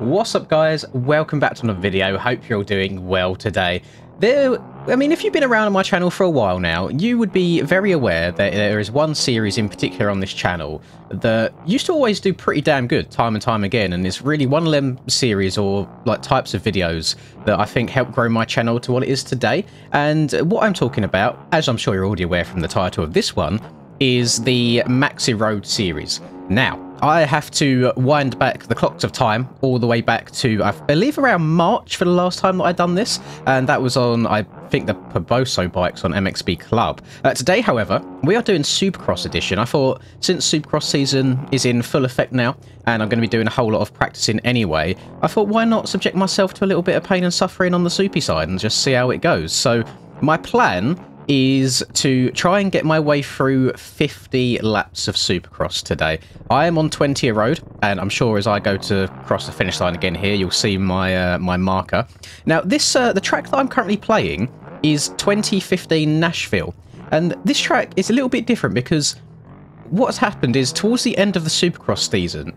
What's up, guys? Welcome back to another video. Hope you're all doing well today. If you've been around on my channel for a while now, you would be very aware that there is one series in particular on this channel that used to always do pretty damn good time and time again, and it's really one of them series or like types of videos that I think helped grow my channel to what it is today. And what I'm talking about, as I'm sure you're already aware from the title of this one, is the Maxi Road series. Now, I have to wind back the clocks of time all the way back to, I believe, around March for the last time that I'd done this, and that was on, I think, the Poboso bikes on MXB Club. Today, however, we are doing Supercross edition. I thought, since Supercross season is in full effect now, and I'm going to be doing a whole lot of practicing anyway, I thought, why not subject myself to a little bit of pain and suffering on the soupy side and just see how it goes. So my plan is to try and get my way through 50 laps of Supercross today. I am on 20 a road, and I'm sure as I go to cross the finish line again here, you'll see my my marker. Now, this the track that I'm currently playing is 2015 Nashville, and this track is a little bit different because what's happened is towards the end of the Supercross season,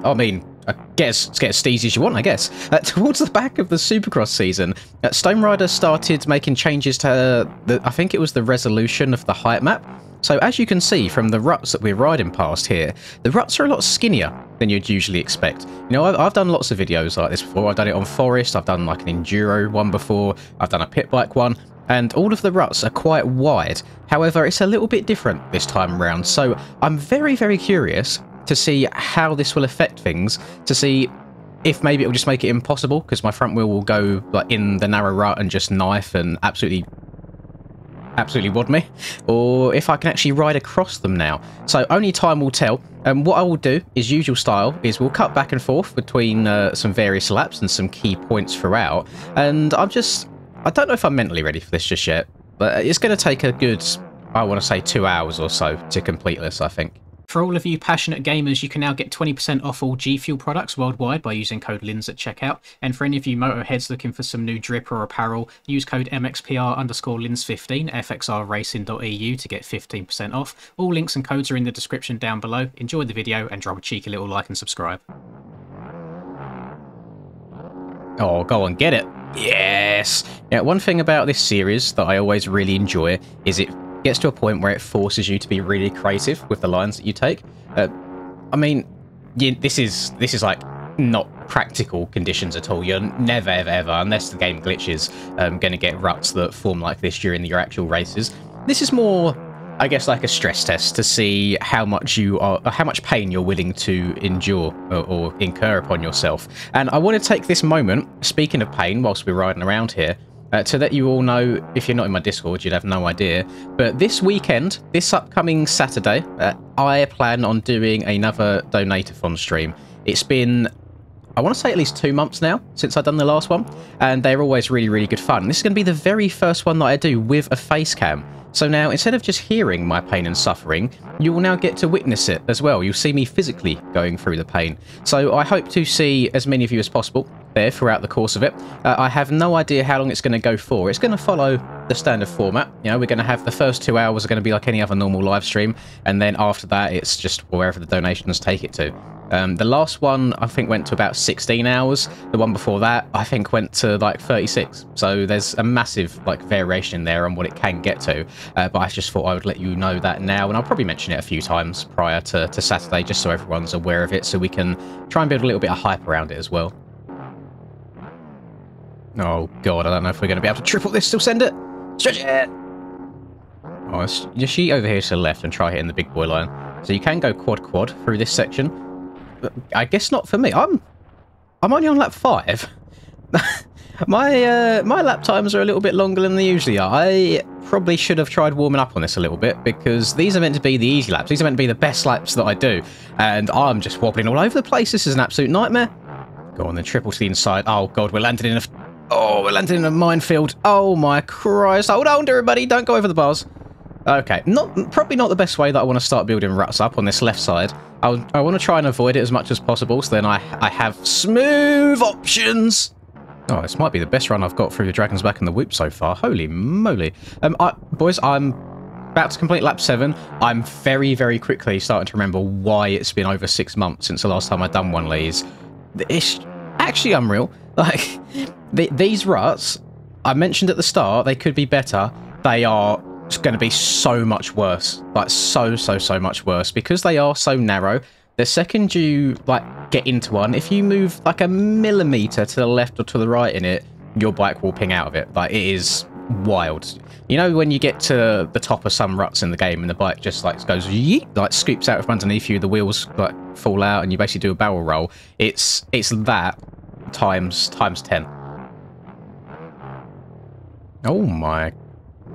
I mean, I guess it's get as steezy as you want, I guess. Towards the back of the Supercross season, Stone Rider started making changes to, I think it was the resolution of the height map. So as you can see from the ruts that we're riding past here, the ruts are a lot skinnier than you'd usually expect. You know, I've done lots of videos like this before. I've done it on Forest, I've done like an enduro one before, I've done a pit bike one, and all of the ruts are quite wide. However, it's a little bit different this time around, so I'm very, very curious to see how this will affect things, to see if maybe it'll just make it impossible, because my front wheel will go like in the narrow rut and just knife and absolutely wad me, or if I can actually ride across them now. So only time will tell. And what I will do is usual style is we'll cut back and forth between some various laps and some key points throughout, and I don't know if I'm mentally ready for this just yet, but it's going to take a good, I want to say, 2 hours or so to complete this, I think. For all of you passionate gamers, you can now get 20% off all G Fuel products worldwide by using code LINS at checkout. And for any of you motorheads looking for some new drip or apparel, use code MXPR_LINS15 fxrracing.eu to get 15% off. All links and codes are in the description down below. Enjoy the video and drop a cheeky little like and subscribe. Oh, go on, get it. Yes! Now, one thing about this series that I always really enjoy is it gets to a point where it forces you to be really creative with the lines that you take. I mean, this is like not practical conditions at all. You're never ever, unless the game glitches, going to get ruts that form like this during your actual races. This is more, I guess, like a stress test to see how much pain you're willing to endure or incur upon yourself. And I want to take this moment, speaking of pain, whilst we're riding around here, to let you all know, if you're not in my Discord, you'd have no idea, but this weekend, this upcoming Saturday, I plan on doing another Donate-a-thon stream. It's been, I want to say, at least 2 months now since I've done the last one, and they're always really, really good fun. This is going to be the very first one that I do with a face cam. So now, instead of just hearing my pain and suffering, you will now get to witness it as well. You'll see me physically going through the pain. So I hope to see as many of you as possible there throughout the course of it. I have no idea how long it's going to go for. It's going to follow the standard format. You know, we're going to have the first 2 hours are going to be like any other normal live stream, and then after that, it's just wherever the donations take it to. The last one, I think, went to about 16 hours. The one before that, I think, went to like 36. So there's a massive like variation there on what it can get to. But I just thought I would let you know that now, and I'll probably mention it a few times prior to Saturday, just so everyone's aware of it, so we can try and build a little bit of hype around it as well. Oh god, I don't know if we're going to be able to triple this, still send it. Stretch it! Oh, just shoot over here to the left and try hitting the big boy line. So you can go quad through this section. But I guess not for me. I'm only on lap 5. my lap times are a little bit longer than they usually are. I probably should have tried warming up on this a little bit, because these are meant to be the easy laps. These are meant to be the best laps that I do, and I'm just wobbling all over the place. This is an absolute nightmare. Go on then, triple to the inside. Oh god, we're landing in a minefield. Oh my Christ. Hold on, everybody. Don't go over the bars. Okay, probably not the best way that I want to start building ruts up on this left side. I want to try and avoid it as much as possible, so then I have smooth options. Oh, this might be the best run I've got through the Dragon's Back and the Whoop so far. Holy moly. Boys, I'm about to complete lap 7. I'm very, very quickly starting to remember why it's been over 6 months since the last time I'd done one of these. It's actually unreal. Like, these ruts, I mentioned at the start, they could be better. They are going to be so much worse. Like, so much worse. Because they are so narrow, the second you, like, get into one, if you move, like, a millimetre to the left or to the right in it, your bike will ping out of it. Like, it is wild. You know when you get to the top of some ruts in the game and the bike just like goes yeet, like scoops out from underneath you, the wheels like fall out and you basically do a barrel roll. It's that times 10. Oh my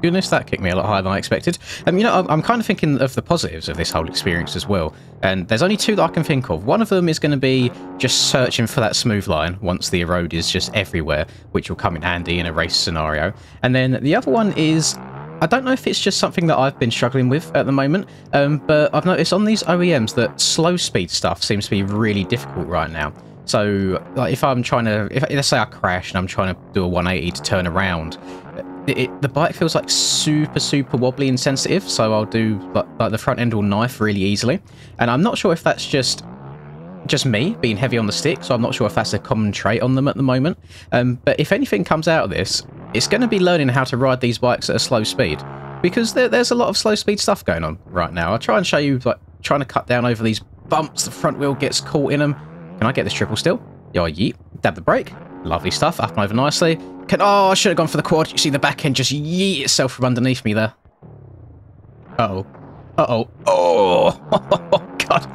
goodness, that kicked me a lot higher than I expected. You know, I'm kind of thinking of the positives of this whole experience as well. And there's only two that I can think of. One of them is going to be just searching for that smooth line once the road is just everywhere, which will come in handy in a race scenario. And then the other one is, I don't know if it's just something that I've been struggling with at the moment, but I've noticed on these OEMs that slow speed stuff seems to be really difficult right now. So, like, if I'm trying to, let's say I crash and I'm trying to do a 180 to turn around, the bike feels like super wobbly and sensitive, so I'll do like the front end will knife really easily. And I'm not sure if that's just me being heavy on the stick, so I'm not sure if that's a common trait on them at the moment. But if anything comes out of this, it's going to be learning how to ride these bikes at a slow speed, because there's a lot of slow speed stuff going on right now. I'll try and show you, like, trying to cut down over these bumps, the front wheel gets caught in them. Can I get this triple still? Yeah, yeet. Dab the brake. Lovely stuff. Up and over nicely. Oh, I should have gone for the quad. You see the back end just yeet itself from underneath me there. Uh-oh. Uh-oh. Oh, God.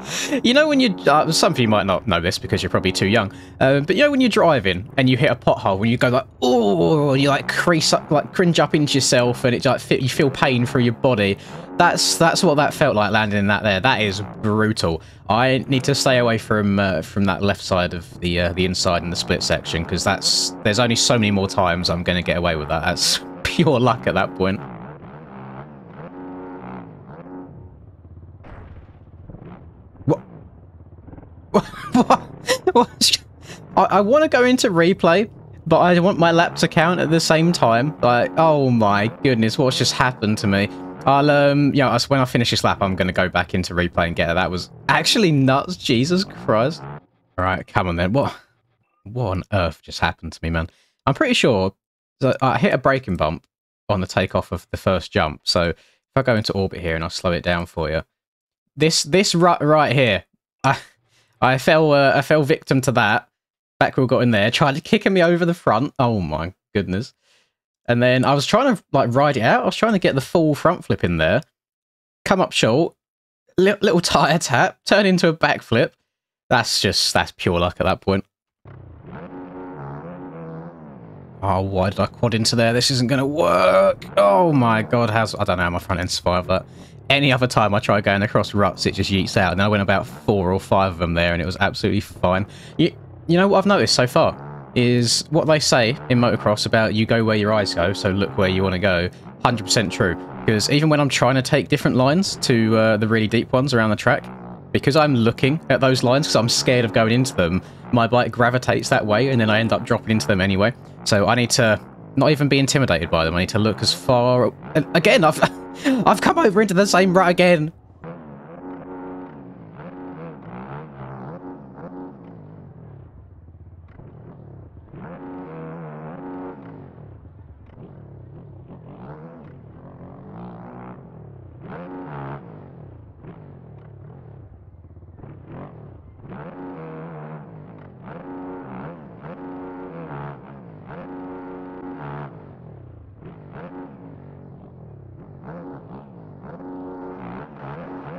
You know when you... some of you might not know this because you're probably too young. But you know when you're driving and you hit a pothole and you go like, oh, you like crease up, like cringe up into yourself, and it like you feel pain through your body. That's what that felt like landing in that there. That is brutal. I need to stay away from that left side of the inside in the split section, because there's only so many more times I'm going to get away with that. That's pure luck at that point. What? I want to go into replay, but I want my lap to count at the same time. Like, oh my goodness, what's just happened to me? Yeah, when I finish this lap, I'm going to go back into replay and get it. That was actually nuts. Jesus Christ. All right, come on then. What on earth just happened to me, man? I'm pretty sure that I hit a braking bump on the takeoff of the first jump. So if I go into orbit here and I'll slow it down for you. This rut right here, I fell victim to that. Back wheel got in there, tried to kicking me over the front. Oh my goodness. And then I was trying to like ride it out. I was trying to get the full front flip in there. Come up short. Little tyre tap. Turn into a backflip. That's pure luck at that point. Oh, why did I quad into there? This isn't going to work. Oh my God. I don't know how my front end survived that. Any other time I try going across ruts, it just yeets out. And I went about 4 or 5 of them there, and it was absolutely fine. You know what I've noticed so far is what they say in motocross about you go where your eyes go, so look where you want to go. 100% true. Because even when I'm trying to take different lines to the really deep ones around the track, because I'm looking at those lines because I'm scared of going into them, my bike gravitates that way, and then I end up dropping into them anyway. So I need to not even be intimidated by them. I need to look as far... And again, I've come over into the same rut again.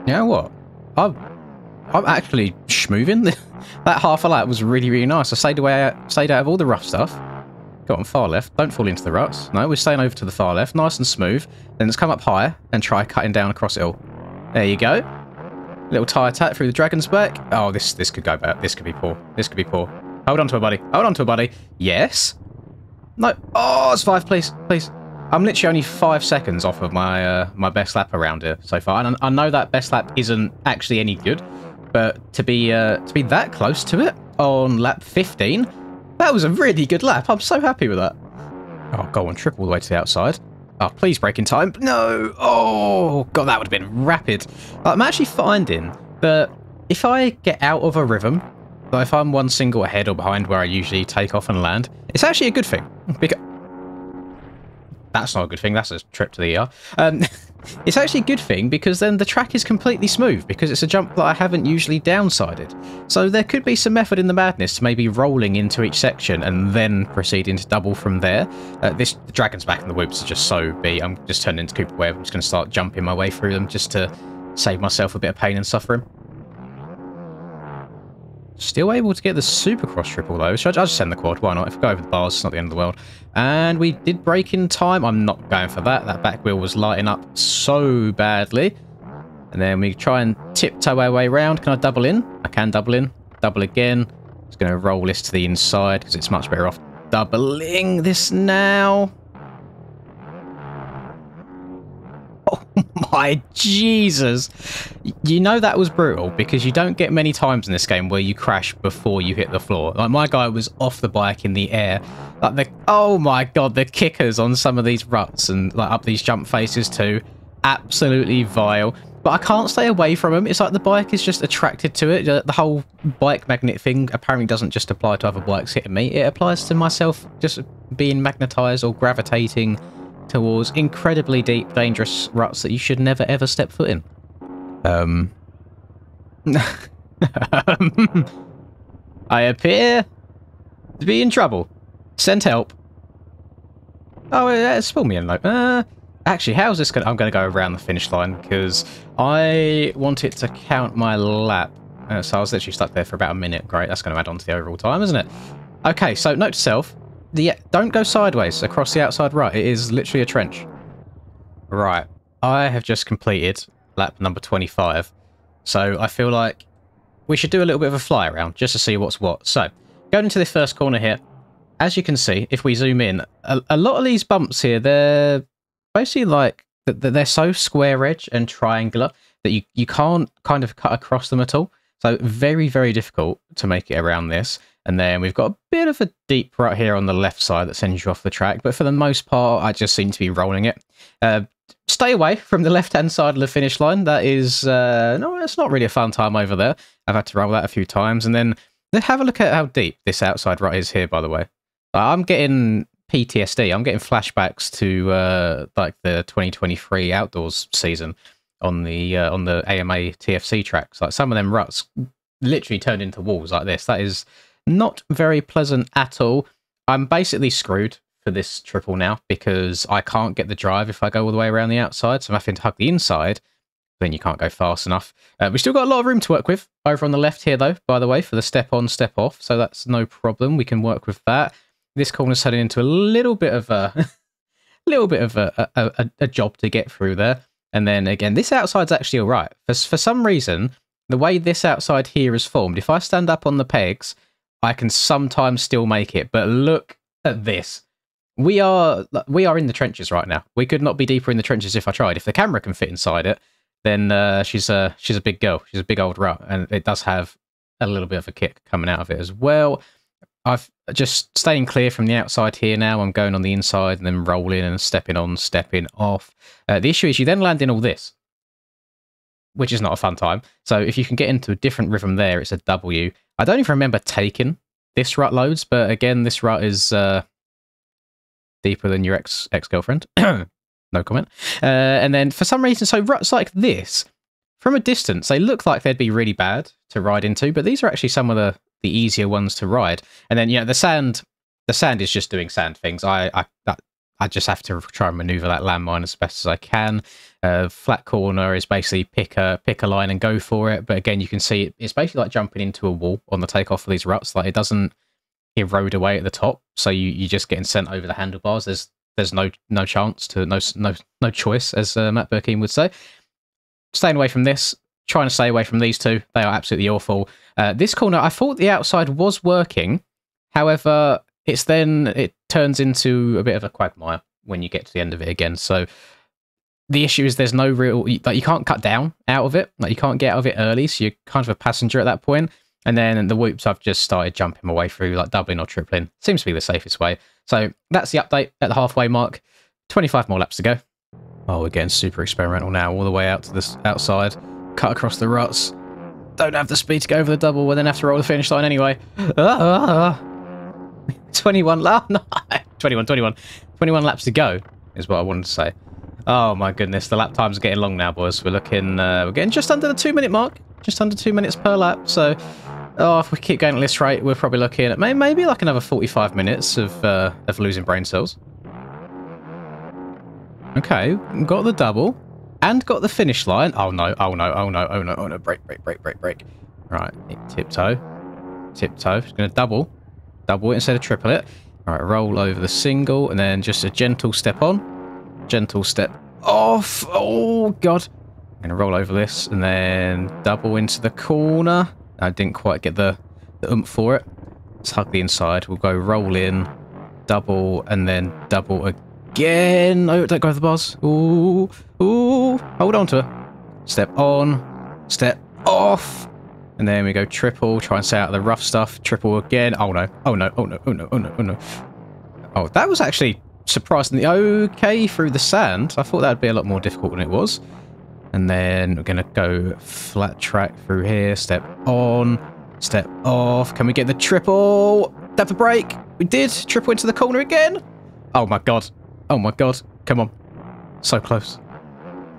You know what? I'm actually schmoving. That half a lap was really nice. I stayed out of all the rough stuff. Got on far left. Don't fall into the ruts. No, we're staying over to the far left. Nice and smooth. Then let's come up higher and try cutting down across it all. There you go. Little tyre tap through the dragon's back. Oh, this could go bad. This could be poor. This could be poor. Hold on to it, buddy. Hold on to it, buddy. Yes. No. Oh, survive, please. Please. I'm literally only 5 seconds off of my my best lap around here so far, and I know that best lap isn't actually any good, but to be that close to it on lap 15, that was a really good lap. I'm so happy with that. Oh, go on, triple all the way to the outside. Oh, please break in time. No! Oh, God, that would have been rapid. I'm actually finding that if I get out of a rhythm if I'm one single ahead or behind where I usually take off and land, it's actually a good thing. Because that's not a good thing, that's a trip to the ER. It's actually a good thing because then the track is completely smooth because it's a jump that I haven't usually downsided. So there could be some method in the madness to maybe rolling into each section and then proceeding to double from there. The dragon's back and the whoops are just so beat. I'm just turning into Cooper Webb. I'm just going to start jumping my way through them just to save myself a bit of pain and suffering. Still able to get the Supercross triple though. So I'll just send the quad, why not? If we go over the bars, it's not the end of the world. And we did break in time. I'm not going for that. That back wheel was lighting up so badly. And then we try and tiptoe our way around. Can I double in? I can double in. Double again. Just going to roll this to the inside because it's much better off doubling this now. Oh my Jesus. You know that was brutal because you don't get many times in this game where you crash before you hit the floor. Like my guy was off the bike in the air. Like oh my God, the kickers on some of these ruts and like up these jump faces too. Absolutely vile. But I can't stay away from them. It's like the bike is just attracted to it. The whole bike magnet thing apparently doesn't just apply to other bikes hitting me. It applies to myself just being magnetized or gravitating towards incredibly deep, dangerous ruts that you should never ever step foot in. I appear to be in trouble. Send help. Oh, spill me a note. Actually, how's this going? I'm going to go around the finish line because I want it to count my lap. So I was literally stuck there for about a minute. Great, that's going to add on to the overall time, isn't it? Okay, so note to self. Don't go sideways across the outside right. It is literally a trench. Right. I have just completed lap number 25. So I feel like we should do a little bit of a fly around just to see what's what. So going into the first corner here, as you can see, if we zoom in, a lot of these bumps here, they're basically like, they're so square edge and triangular that you can't kind of cut across them at all. So very, very difficult to make it around this. And then we've got a bit of a deep rut here on the left side that sends you off the track. But for the most part, I just seem to be rolling it. Stay away from the left-hand side of the finish line. That is, no, it's not really a fun time over there. I've had to roll that a few times. And then have a look at how deep this outside rut is here, by the way. I'm getting PTSD. I'm getting flashbacks to like the 2023 outdoors season on the AMA TFC tracks. Like some of them ruts literally turned into walls like this. That is not very pleasant at all. I'm basically screwed for this triple now because I can't get the drive if I go all the way around the outside. So I'm having to hug the inside. Then you can't go fast enough. We've still got a lot of room to work with over on the left here, though, by the way, for the step on, step off. So that's no problem. We can work with that. This corner's heading into a little bit of a a job to get through there. And then again, this outside's actually all right. For some reason, the way this outside here is formed, if I stand up on the pegs, I can sometimes still make it. But look at this. We are in the trenches right now. We could not be deeper in the trenches if I tried. If the camera can fit inside it, then she's a big girl. She's a big old rut, and it does have a little bit of a kick coming out of it as well. I've just staying clear from the outside here now. I'm going on the inside and then rolling and stepping on, stepping off. The issue is you then land in all this, which is not a fun time. So if you can get into a different rhythm there, it's a W. I don't even remember taking this rut loads, but again, this rut is deeper than your ex-girlfriend. No comment. And then for some reason, so ruts like this, from a distance, they look like they'd be really bad to ride into, but these are actually some of the easier ones to ride. And then, you know, the sand is just doing sand things. I just have to try and maneuver that landmine as best as I can. Flat corner is basically pick a line and go for it. But again, you can see it's basically like jumping into a wall on the takeoff of these ruts. Like it doesn't erode away at the top, so you're just getting sent over the handlebars. There's no chance to no choice, as Matt Burkeen would say. Staying away from this, trying to stay away from these two. They are absolutely awful. This corner, I thought the outside was working. However, it turns into a bit of a quagmire when you get to the end of it again. So the issue is there's no real, like you can't cut down out of it. Like you can't get out of it early, so you're kind of a passenger at that point. And then the whoops, I've just started jumping my way through, like doubling or tripling. Seems to be the safest way. So that's the update at the halfway mark. 25 more laps to go. Oh, we're getting super experimental now, all the way out to this outside. Cut across the ruts. Don't have the speed to go over the double. We'll then have to roll the finish line anyway. 21 laps. No, 21 laps to go is what I wanted to say. Oh my goodness, the lap times are getting long now, boys. We're getting just under the 2-minute mark. Just under 2 minutes per lap. So, if we keep going at this rate, we're probably looking at maybe like another 45 minutes of losing brain cells. Okay, got the double and got the finish line. Oh no, oh no, oh no, oh no, oh no. Break. Right, tiptoe. Just going to double it instead of triple it. Right, roll over the single and then just a gentle step on. Gentle step off. Oh, God. I'm going to roll over this and then double into the corner. I didn't quite get the oomph for it. Let's hug the inside. We'll go roll in, double, and then double again. Oh, don't go over the bars. Ooh. Hold on to it. Step on, step off. And then we go triple, try and stay out of the rough stuff. Triple again. Oh no. Oh no. Oh, that was actually surprisingly okay through the sand. I thought that would be a lot more difficult than it was. And then we're going to go flat track through here. Step on, step off. Can we get the triple? Have a break. We did. Triple into the corner again. Oh my God. Come on. So close.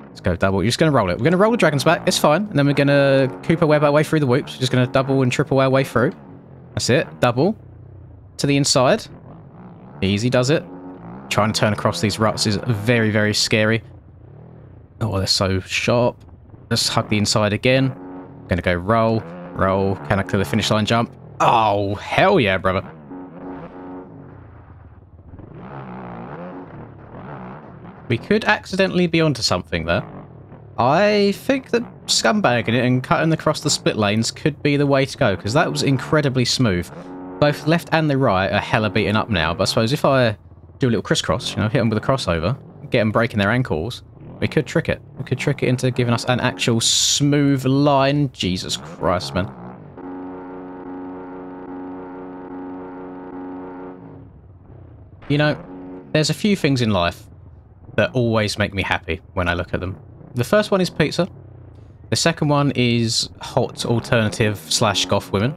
Let's go double. You're just going to roll it. We're going to roll the dragons back. It's fine. And then we're going to Cooper web our way through the whoops. We're just going to double and triple our way through. That's it. Double to the inside. Easy does it. Trying to turn across these ruts is very, very scary. Oh, they're so sharp. Let's hug the inside again. Going to go roll. Can I clear the finish line jump? Oh, hell yeah, brother. We could accidentally be onto something there. I think that scumbagging it and cutting across the split lanes could be the way to go, because that was incredibly smooth. Both left and the right are hella beaten up now, but I suppose if I do a little crisscross, hit them with a crossover, get them breaking their ankles, we could trick it. We could trick it into giving us an actual smooth line. Jesus Christ, man. There's a few things in life that always make me happy when I look at them. The first one is pizza. The second one is hot alternative / goth women.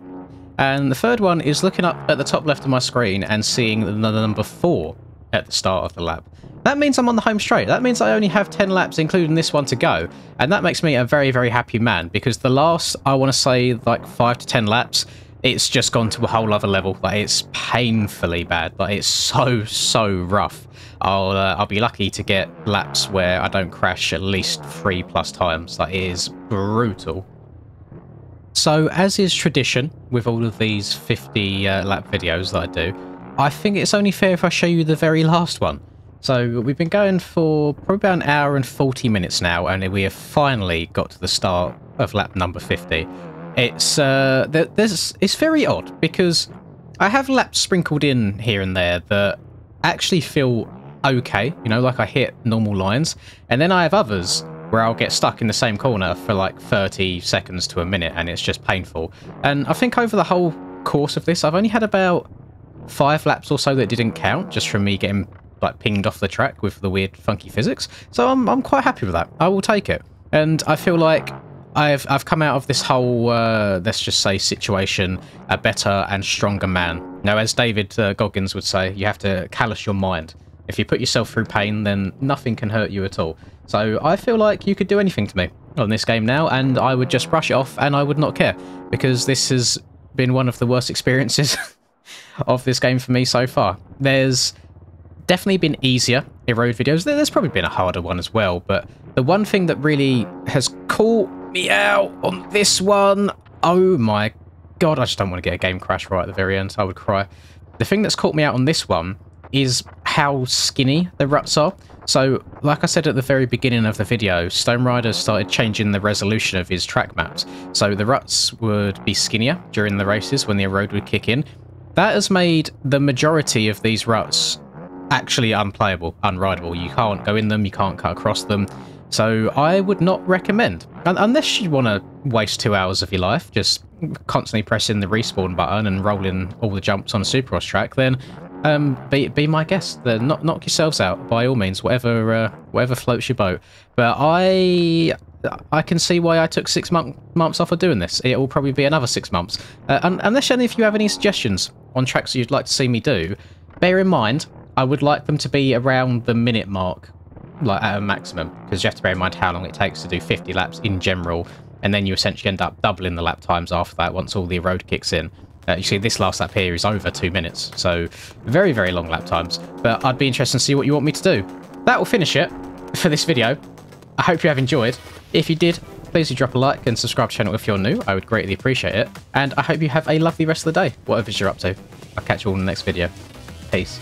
And the third one is looking up at the top left of my screen and seeing the number 4 at the start of the lap. That means I'm on the home straight. That means I only have 10 laps, including this one, to go. And that makes me a very, very happy man, because the last, I want to say, like 5 to 10 laps, it's just gone to a whole other level. Like, it's painfully bad. Like, it's so rough. I'll be lucky to get laps where I don't crash at least 3+ times. That is brutal. So, as is tradition with all of these 50 lap videos that I do, I think it's only fair if I show you the very last one. So, we've been going for probably about an hour and 40 minutes now, and we have finally got to the start of lap number 50. It's very odd, because I have laps sprinkled in here and there that actually feel okay, like I hit normal lines, and then I have others where I'll get stuck in the same corner for like 30 seconds to a minute, and it's just painful. And I think over the whole course of this, I've only had about 5 laps or so that didn't count, just from me getting like pinged off the track with the weird funky physics. So I'm quite happy with that. I will take it. And I feel like I've come out of this whole, let's just say, situation a better and stronger man. Now, as David Goggins would say, you have to callous your mind. If you put yourself through pain, then nothing can hurt you at all. So I feel like you could do anything to me on this game now, and I would just brush it off and I would not care, because this has been one of the worst experiences of this game for me so far. There's definitely been easier road videos. There's probably been a harder one as well, but the one thing that really has caught me out on this one, oh my God, I just don't want to get a game crash right at the very end. I would cry. The thing that's caught me out on this one is how skinny the ruts are. So, like I said at the very beginning of the video, Stone Rider started changing the resolution of his track maps. So the ruts would be skinnier during the races when the road would kick in. That has made the majority of these ruts actually unplayable, unrideable. You can't go in them, you can't cut across them. So I would not recommend, unless you want to waste 2 hours of your life just constantly pressing the respawn button and rolling all the jumps on a Supercross track, then be my guest. Knock yourselves out by all means, whatever floats your boat. But I I can see why I took 6 months off of doing this. It will probably be another 6 months. Unless any of you have any suggestions on tracks that you'd like to see me do, bear in mind, I would like them to be around the minute mark, like at a maximum, because you have to bear in mind how long it takes to do 50 laps in general, and then you essentially end up doubling the lap times after that once all the road kicks in. You see, this last lap here is over 2 minutes, so very, very long lap times. But I'd be interested to see what you want me to do. That will finish it for this video. I hope you have enjoyed. If you did, please do drop a like and subscribe to the channel if you're new. I would greatly appreciate it. And I hope you have a lovely rest of the day, whatever you're up to. I'll catch you all in the next video. Peace.